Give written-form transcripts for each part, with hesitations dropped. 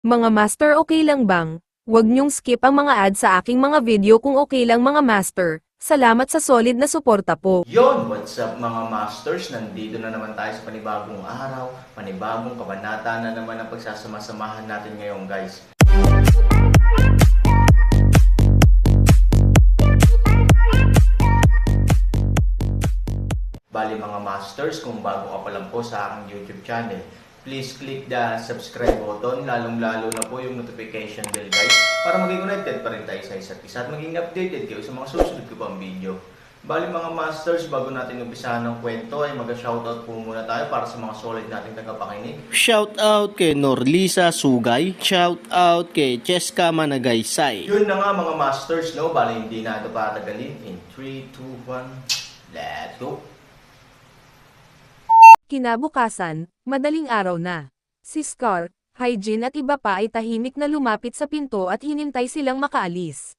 Mga master, okay lang bang? Huwag niyong skip ang mga ads sa aking mga video kung okay lang mga master. Salamat sa solid na suporta po. Yon, what's up mga masters? Nandito na naman tayo sa panibagong araw, panibagong kabanata na naman ang pagsasama-samahan natin ngayon guys. Bali mga masters, kung bago ka pa lang po sa aking YouTube channel, please click the subscribe button, lalong-lalo na po yung notification bell guys, para maging connected pa rin tayo sa isa't isa at maging updated kayo sa mga susunod ko pang video. Bali mga masters, bago natin umpisahan ng kwento ay mag-shoutout po muna tayo para sa mga solid nating tagapakinig. Shoutout kay Norlisa Sugay, shoutout kay Cheska Managaysay. Yun na nga mga masters, no? Bali hindi na ito patagalin. In 3, 2, 1, let's go! Kinabukasan, madaling araw na. Si Scar, Hyjin at iba pa ay tahimik na lumapit sa pinto at hinintay silang makaalis.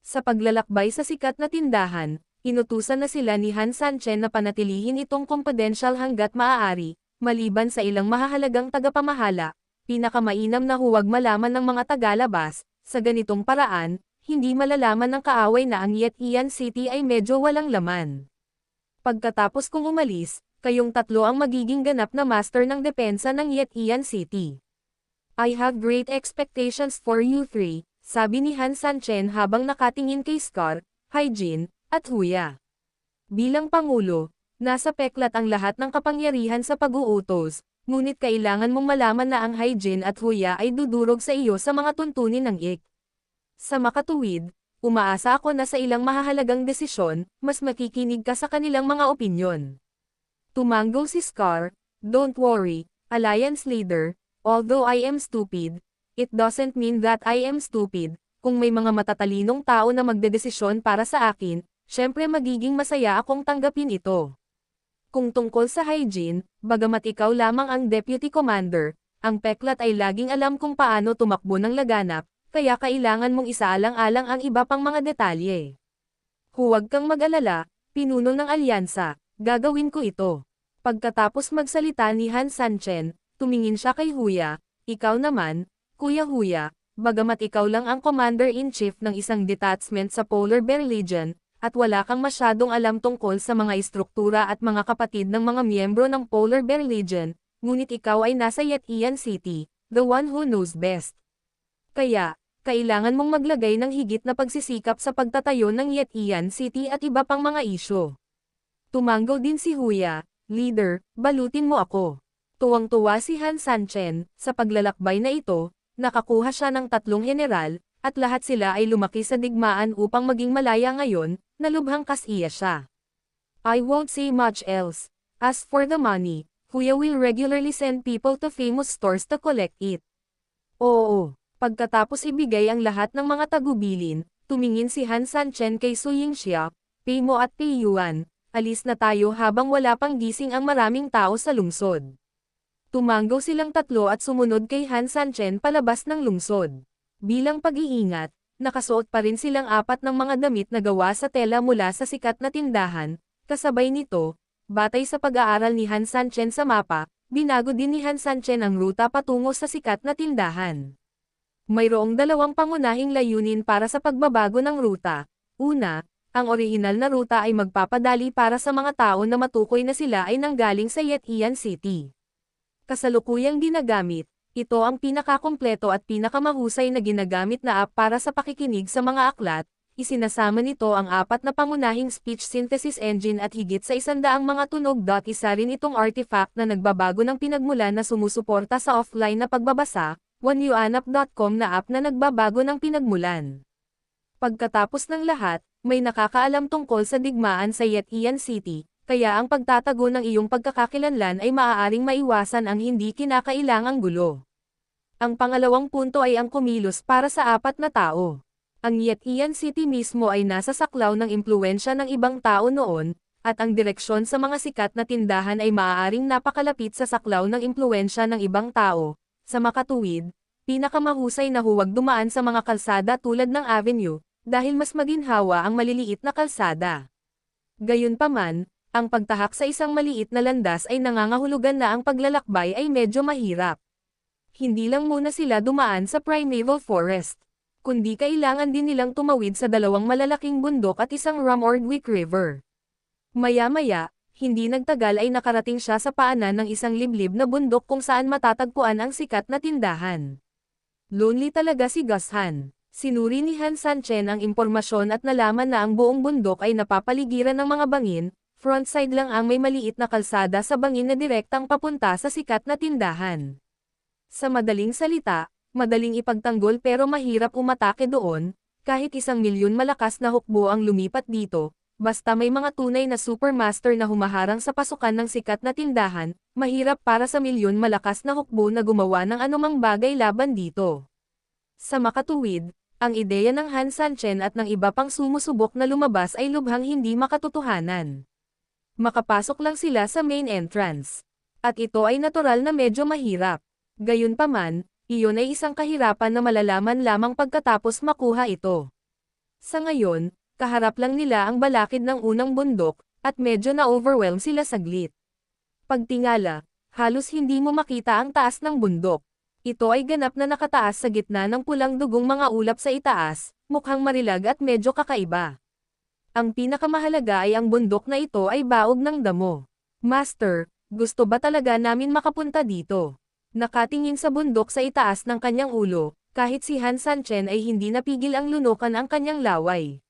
Sa paglalakbay sa sikat na tindahan, inutusan na sila ni Han Sanchen na panatilihin itong confidential hanggat maaari, maliban sa ilang mahahalagang tagapamahala. Pinakamainam na huwag malaman ng mga tagalabas, sa ganitong paraan, hindi malalaman ng kaaway na ang Yetian City ay medyo walang laman. Pagkatapos kong umalis, kayong tatlo ang magiging ganap na master ng depensa ng Yetian City. I have great expectations for you three, sabi ni Han Sanchen habang nakatingin kay Scar, Hyjin, at Huya. Bilang Pangulo, nasa peklat ang lahat ng kapangyarihan sa pag-uutos, ngunit kailangan mong malaman na ang Hyjin at Huya ay dudurog sa iyo sa mga tuntunin ng Ik. Sa makatuwid, umaasa ako na sa ilang mahahalagang desisyon, mas makikinig ka sa kanilang mga opinyon. Tumango si Scar, don't worry, Alliance Leader, although I am stupid, it doesn't mean that I am stupid. Kung may mga matatalinong tao na magdedesisyon para sa akin, syempre magiging masaya akong tanggapin ito. Kung tungkol sa Hyjin, bagamat ikaw lamang ang Deputy Commander, ang peklat ay laging alam kung paano tumakbo ng laganap, kaya kailangan mong isaalang-alang ang iba pang mga detalye. Huwag kang mag-alala, pinuno ng alyansa, gagawin ko ito. Pagkatapos magsalita ni Han Sanchen, tumingin siya kay Huya, ikaw naman, Kuya Huya, bagamat ikaw lang ang Commander-in-Chief ng isang detachment sa Polar Bear Legion, at wala kang masyadong alam tungkol sa mga istruktura at mga kapatid ng mga miyembro ng Polar Bear Legion, ngunit ikaw ay nasa Yetian City, the one who knows best. Kaya, kailangan mong maglagay ng higit na pagsisikap sa pagtatayo ng Yetian City at iba pang mga isyo. Tumango din si Huya, Leader, balutin mo ako. Tuwang-tuwa si Han Sanchen, sa paglalakbay na ito, nakakuha siya ng 3 general, at lahat sila ay lumaki sa digmaan upang maging malaya ngayon, na lubhang kasiya siya. I won't say much else. As for the money, Huya will regularly send people to famous stores to collect it. Oo, pagkatapos ibigay ang lahat ng mga tagubilin, tumingin si Han Sanchen kay Su Yingxia, pay mo at pay Yuan. Alis na tayo habang wala pang gising ang maraming tao sa lungsod. Tumango silang tatlo at sumunod kay Han Sanchen palabas ng lungsod. Bilang pag-iingat, nakasuot pa rin silang 4 ng mga damit na gawa sa tela mula sa sikat na tindahan, kasabay nito, batay sa pag-aaral ni Han Sanchen sa mapa, binago din ni Han Sanchen ang ruta patungo sa sikat na tindahan. Mayroong 2 pangunahing layunin para sa pagbabago ng ruta. Una, ang orihinal na ruta ay magpapadali para sa mga tao na matukoy na sila ay nanggaling sa Yetian City. Kasalukuyang ginagamit, ito ang pinakakumpleto at pinakamahusay na ginagamit na app para sa pakikinig sa mga aklat, isinasama nito ang 4 na pangunahing speech synthesis engine at higit sa 100 mga tunog. Isa rin itong artifact na nagbabago ng pinagmulan na sumusuporta sa offline na pagbabasa, OneYuanApp.com na app na nagbabago ng pinagmulan. Pagkatapos ng lahat, may nakakaalam tungkol sa digmaan sa Yetian City, kaya ang pagtatago ng iyong pagkakakilanlan ay maaaring maiwasan ang hindi kinakailangang gulo. Ang pangalawang punto ay ang kumilos para sa 4 na tao. Ang Yetian City mismo ay nasa saklaw ng impluwensya ng ibang tao noon, at ang direksyon sa mga sikat na tindahan ay maaaring napakalapit sa saklaw ng impluwensya ng ibang tao. Sa makatuwid, pinakamahusay na huwag dumaan sa mga kalsada tulad ng avenue, dahil mas maginhawa ang maliliit na kalsada. Gayunpaman, ang pagtahak sa isang maliit na landas ay nangangahulugan na ang paglalakbay ay medyo mahirap. Hindi lang muna sila dumaan sa primeval forest, kundi kailangan din nilang tumawid sa dalawang malalaking bundok at isang Ramordwick River. Maya-maya, hindi nagtagal ay nakarating siya sa paanan ng isang liblib na bundok kung saan matatagpuan ang sikat na tindahan. Lonely talaga si Gus Han. Sinuri ni Han Sanchen ang impormasyon at nalaman na ang buong bundok ay napapaligiran ng mga bangin, frontside lang ang may maliit na kalsada sa bangin na direktang papunta sa sikat na tindahan. Sa madaling salita, madaling ipagtanggol pero mahirap umatake doon, kahit 1,000,000 malakas na hukbo ang lumipat dito, basta may mga tunay na supermaster na humaharang sa pasukan ng sikat na tindahan, mahirap para sa 1,000,000 malakas na hukbo na gumawa ng anumang bagay laban dito. Sa makatuwid, ang ideya ng Han Sanchen at ng iba pang sumusubok na lumabas ay lubhang hindi makatotohanan. Makapasok lang sila sa main entrance. At ito ay natural na medyo mahirap. Gayunpaman, iyon ay isang kahirapan na malalaman lamang pagkatapos makuha ito. Sa ngayon, kaharap lang nila ang balakid ng unang bundok, at medyo na-overwhelm sila saglit. Pagtingala, halos hindi mo makita ang taas ng bundok. Ito ay ganap na nakataas sa gitna ng pulang dugong mga ulap sa itaas, mukhang marilag at medyo kakaiba. Ang pinakamahalaga ay ang bundok na ito ay baog ng damo. Master, gusto ba talaga namin makapunta dito? Nakatingin sa bundok sa itaas ng kanyang ulo, kahit si Han Sanchen ay hindi napigil ang lunukan ang kanyang laway.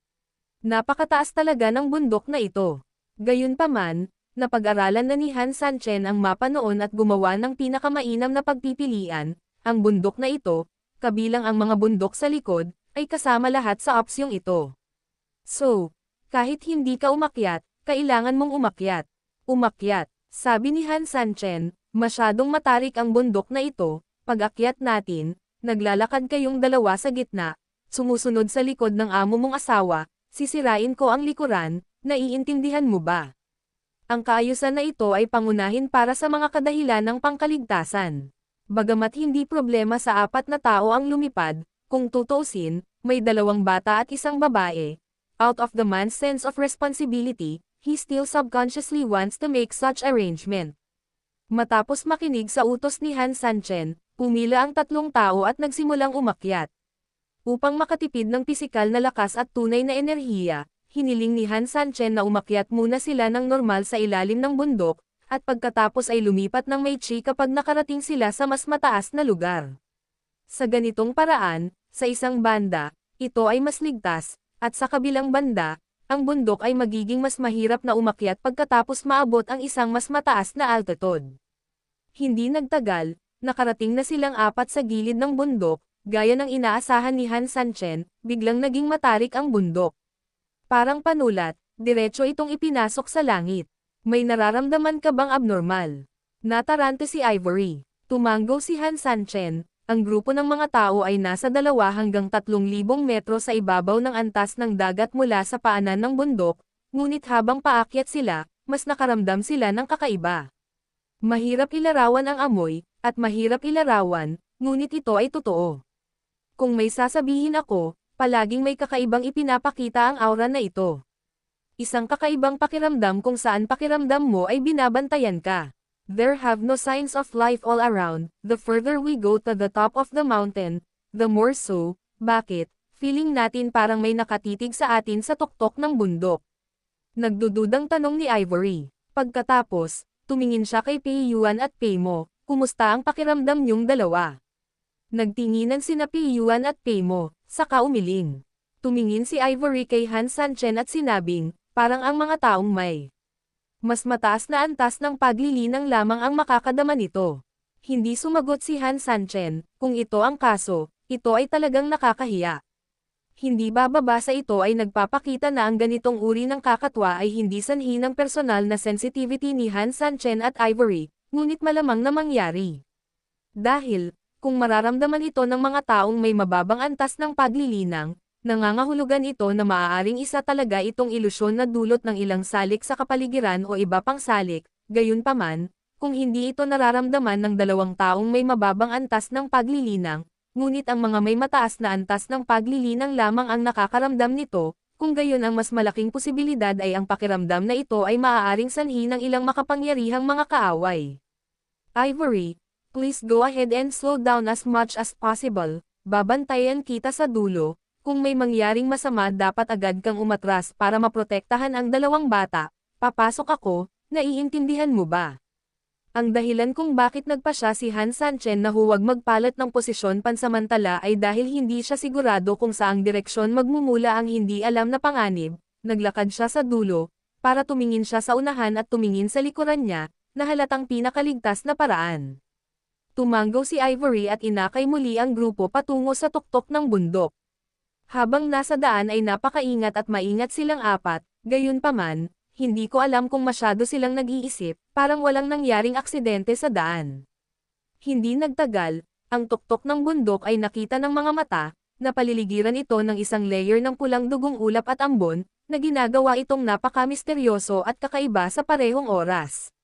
Napakataas talaga ng bundok na ito. Gayunpaman, napag-aralan na ni Han Sanchen ang mapa noon at gumawa ng pinakamainam na pagpipilian, ang bundok na ito, kabilang ang mga bundok sa likod, ay kasama lahat sa opsyong ito. So, kahit hindi ka umakyat, kailangan mong umakyat. Umakyat, sabi ni Han Sanchen. Masyadong matarik ang bundok na ito, pag-akyat natin, naglalakad kayong dalawa sa gitna, sumusunod sa likod ng amo mong asawa, sisirain ko ang likuran, naiintindihan mo ba? Ang kaayusan na ito ay pangunahin para sa mga kadahilan ng pangkaligtasan. Bagamat hindi problema sa 4 na tao ang lumipad, kung tutuusin, may 2 bata at isang babae. Out of the man's sense of responsibility, he still subconsciously wants to make such arrangement. Matapos makinig sa utos ni Han Sanchen, pumila ang 3 tao at nagsimulang umakyat. Upang makatipid ng pisikal na lakas at tunay na enerhiya, hiniling ni Han Sanchen na umakyat muna sila ng normal sa ilalim ng bundok, at pagkatapos ay lumipat ng Meiji kapag nakarating sila sa mas mataas na lugar. Sa ganitong paraan, sa isang banda, ito ay mas ligtas, at sa kabilang banda, ang bundok ay magiging mas mahirap na umakyat pagkatapos maabot ang isang mas mataas na altitude. Hindi nagtagal, nakarating na silang 4 sa gilid ng bundok, gaya ng inaasahan ni Han Sanchen, biglang naging matarik ang bundok. Parang panulat, diretso itong ipinasok sa langit. May nararamdaman ka bang abnormal? Natarante si Ivory. Tumango si Han Sanchen. Ang grupo ng mga tao ay nasa 2 hanggang 3,000 metro sa ibabaw ng antas ng dagat mula sa paanan ng bundok, ngunit habang paakyat sila, mas nakaramdam sila ng kakaiba. Mahirap ilarawan ang amoy, at mahirap ilarawan, ngunit ito ay totoo. Kung may sasabihin ako, palaging may kakaibang ipinapakita ang aura na ito. Isang kakaibang pakiramdam kung saan pakiramdam mo ay binabantayan ka. There have no signs of life all around, the further we go to the top of the mountain, the more so. Bakit? Feeling natin parang may nakatitig sa atin sa tuktok ng bundok. Nagdududang tanong ni Ivory. Pagkatapos, tumingin siya kay Pei Yuan at Pei Mo, kumusta ang pakiramdam niyong dalawa? Nagtinginan sina Pei Yuan at Pei Mo, saka umiling. Tumingin si Ivory kay Han Sanchen at sinabing, parang ang mga taong may mas mataas na antas ng paglilinang lamang ang makakadama nito. Hindi sumagot si Han Sanchen, kung ito ang kaso, ito ay talagang nakakahiya. Hindi bababa sa ito ay nagpapakita na ang ganitong uri ng kakatwa ay hindi sanhi ng personal na sensitivity ni Han Sanchen at Ivory, ngunit malamang na mangyari. Dahil, kung mararamdaman ito ng mga taong may mababang antas ng paglilinang, nangangahulugan ito na maaaring isa talaga itong ilusyon na dulot ng ilang salik sa kapaligiran o iba pang salik. Gayunpaman, kung hindi ito nararamdaman ng 2 taong may mababang antas ng paglilinang, ngunit ang mga may mataas na antas ng paglilinang lamang ang nakakaramdam nito, kung gayon ang mas malaking posibilidad ay ang pakiramdam na ito ay maaaring sanhi ng ilang makapangyarihang mga kaaway. Ivory, Please go ahead and slow down as much as possible. Babantayan kita sa dulo. Kung may mangyaring masama dapat agad kang umatras para maprotektahan ang dalawang bata. Papasok ako, naiintindihan mo ba? Ang dahilan kung bakit nagpasya si Han Sanchen na huwag magpalat ng posisyon pansamantala ay dahil hindi siya sigurado kung saang direksyon magmumula ang hindi alam na panganib. Naglakad siya sa dulo, para tumingin siya sa unahan at tumingin sa likuran niya, na halatang pinakaligtas na paraan. Tumanggaw si Ivory at inakay muli ang grupo patungo sa tuktok ng bundok. Habang nasa daan ay napakaingat at maingat silang apat, gayunpaman, hindi ko alam kung masyado silang nag-iisip, parang walang nangyaring aksidente sa daan. Hindi nagtagal, ang tuktok ng bundok ay nakita ng mga mata, na paliligiran ito ng isang layer ng pulang dugong ulap at ambon, na ginagawa itong napaka-misteryoso at kakaiba sa parehong oras.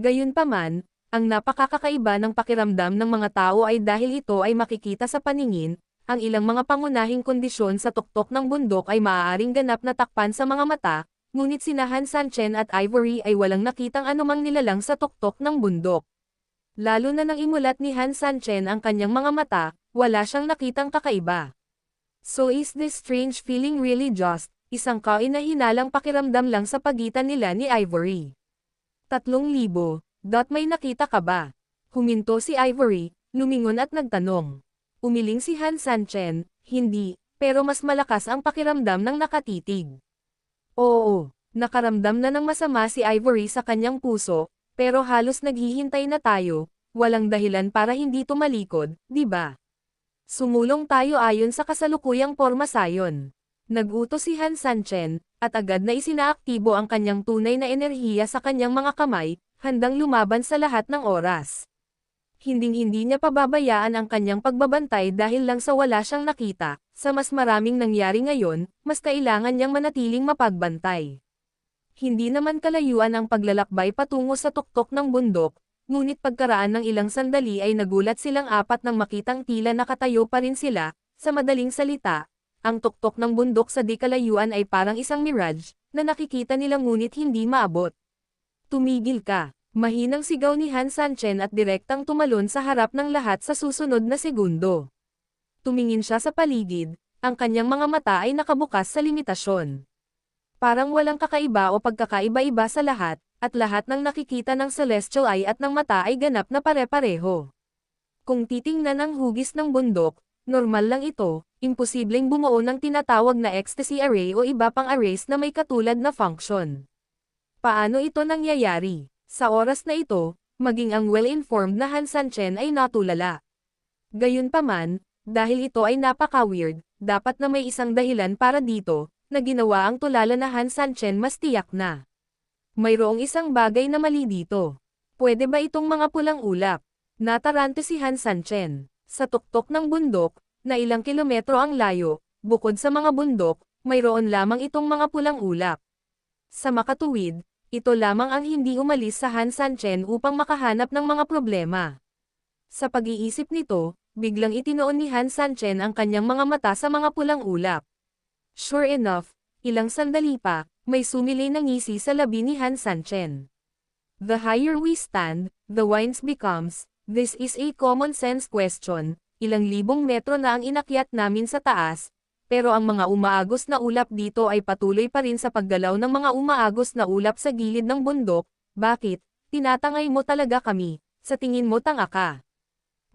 Gayunpaman, ang napakakakaiba ng pakiramdam ng mga tao ay dahil ito ay makikita sa paningin, ang ilang mga pangunahing kondisyon sa tuktok ng bundok ay maaaring ganap na takpan sa mga mata, ngunit sina Han Sanchen at Ivory ay walang nakitang anumang nilalang sa tuktok ng bundok. Lalo na nang imulat ni Han Sanchen ang kanyang mga mata, wala siyang nakitang kakaiba. So is this strange feeling really just, isang kaina-hinalang pakiramdam lang sa pagitan nila ni Ivory? 3,000. May nakita ka ba? Huminto si Ivory, lumingon at nagtanong. Umiling si Han Sanchen, hindi, pero mas malakas ang pakiramdam ng nakatitig. Oo, nakaramdam na ng masama si Ivory sa kanyang puso, pero halos naghihintay na tayo, walang dahilan para hindi tumalikod, di ba? Sumulong tayo ayon sa kasalukuyang porma sayon. Nag-utos si Han Sanchen, at agad na isinaaktibo ang kanyang tunay na enerhiya sa kanyang mga kamay, handang lumaban sa lahat ng oras. Hinding-hindi niya pababayaan ang kanyang pagbabantay dahil lang sa wala siyang nakita, sa mas maraming nangyari ngayon, mas kailangan niyang manatiling mapagbantay. Hindi naman kalayuan ang paglalakbay patungo sa tuktok ng bundok, ngunit pagkaraan ng ilang sandali ay nagulat silang apat nang makitang tila nakatayo pa rin sila, sa madaling salita, ang tuktok ng bundok sa di kalayuan ay parang isang mirage, na nakikita nila ngunit hindi maabot. Tumigil ka, mahinang sigaw ni Han Sanchen at direktang tumalon sa harap ng lahat sa susunod na segundo. Tumingin siya sa paligid, ang kanyang mga mata ay nakabukas sa limitasyon. Parang walang kakaiba o pagkakaiba-iba sa lahat, at lahat ng nakikita ng celestial eye at ng mata ay ganap na pare-pareho. Kung titingnan ang hugis ng bundok, normal lang ito, imposibleng bumuo ng tinatawag na ecstasy array o iba pang arrays na may katulad na function. Paano ito nangyayari? Sa oras na ito, maging ang well-informed na Han Sanchen ay natulala. Gayunpaman, dahil ito ay napaka-weird, dapat na may isang dahilan para dito, na ginawa ang tulala na Han Sanchen mas tiyak na. Mayroong isang bagay na mali dito. Pwede ba itong mga pulang ulap? Natarante si Han Sanchen. Sa tuktok ng bundok, na ilang kilometro ang layo, bukod sa mga bundok, mayroon lamang itong mga pulang ulap. Sa makatuwid, ito lamang ang hindi umalis sa Han Sanchen upang makahanap ng mga problema. Sa pag-iisip nito, biglang itinoon ni Han Sanchen ang kanyang mga mata sa mga pulang ulap. Sure enough, ilang sandali pa, may sumilay na ngisi sa labi ni Han Sanchen. The higher we stand, the winds becomes, this is a common sense question, ilang libong metro na ang inakyat namin sa taas, pero ang mga umaagos na ulap dito ay patuloy pa rin sa paggalaw ng mga umaagos na ulap sa gilid ng bundok. Bakit? Tinatangay mo talaga kami, sa tingin mo tanga ka.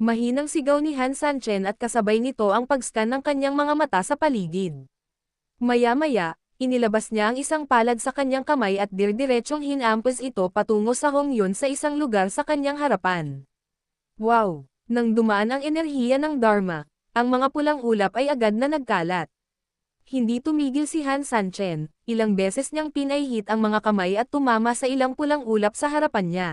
Mahinang sigaw ni Han Sanchen at kasabay nito ang pag-scan ng kanyang mga mata sa paligid. Maya-maya, inilabas niya ang isang palad sa kanyang kamay at dirdiretsong hinampas ito patungo sa hongyon sa isang lugar sa kanyang harapan. Wow! Nang dumaan ang enerhiya ng Dharma, ang mga pulang ulap ay agad na nagkalat. Hindi tumigil si Han Sanchen, ilang beses niyang pinahihit ang mga kamay at tumama sa ilang pulang ulap sa harapan niya.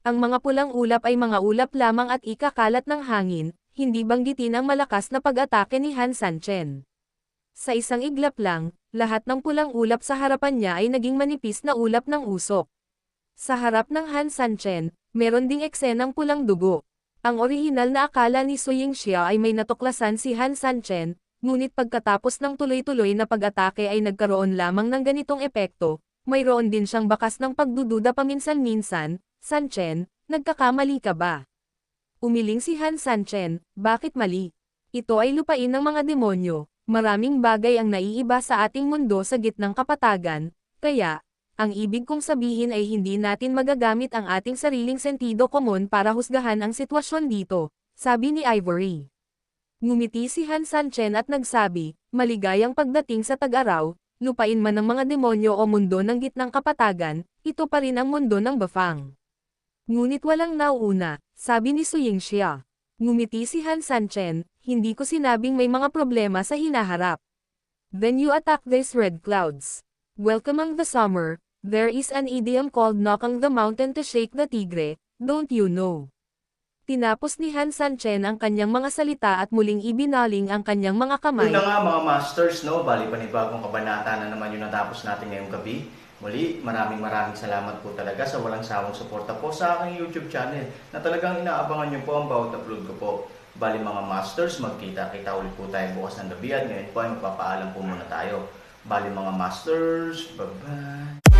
Ang mga pulang ulap ay mga ulap lamang at ikakalat ng hangin, hindi banggitin ang malakas na pag-atake ni Han Sanchen. Sa isang iglap lang, lahat ng pulang ulap sa harapan niya ay naging manipis na ulap ng usok. Sa harap ng Han Sanchen, meron ding eksenang pulang dugo. Ang orihinal na akala ni Su Yingxia ay may natuklasan si Han Sanchen, ngunit pagkatapos ng tuloy-tuloy na pag-atake ay nagkaroon lamang ng ganitong epekto, mayroon din siyang bakas ng pagdududa paminsan-minsan. Sanchen, nagkakamali ka ba? Umiling si Han Sanchen, bakit mali? Ito ay lupain ng mga demonyo, maraming bagay ang naiiba sa ating mundo sa gitnang kapatagan, kaya, ang ibig kong sabihin ay hindi natin magagamit ang ating sariling sentido komon para husgahan ang sitwasyon dito, sabi ni Ivory. Ngumiti si Han Sanchen at nagsabi, maligayang pagdating sa tag-araw, lupain man ng mga demonyo o mundo ng gitnang kapatagan, ito pa rin ang mundo ng Bafang. Ngunit walang nauuna, sabi ni Su Yingxia. Ngumiti si Han Sanchen, hindi ko sinabing may mga problema sa hinaharap. Then you attack these red clouds. Welcoming the summer, there is an idiom called knocking the mountain to shake the tigre, don't you know? Tinapos ni Han Sanchen ang kanyang mga salita at muling ibinaling ang kanyang mga kamay. Yun na nga mga masters, no? Bali panibagong kabanata na naman yung natapos natin ngayong gabi. Muli, maraming salamat po talaga sa walang sawang suporta po sa aking YouTube channel na talagang inaabangan nyo po ang bawat upload ko po. Bali mga masters, magkita-kita ulit po tayo bukas ng gabi at ngayon po ay magpapaalam po muna tayo. Bali mga masters, bye-bye!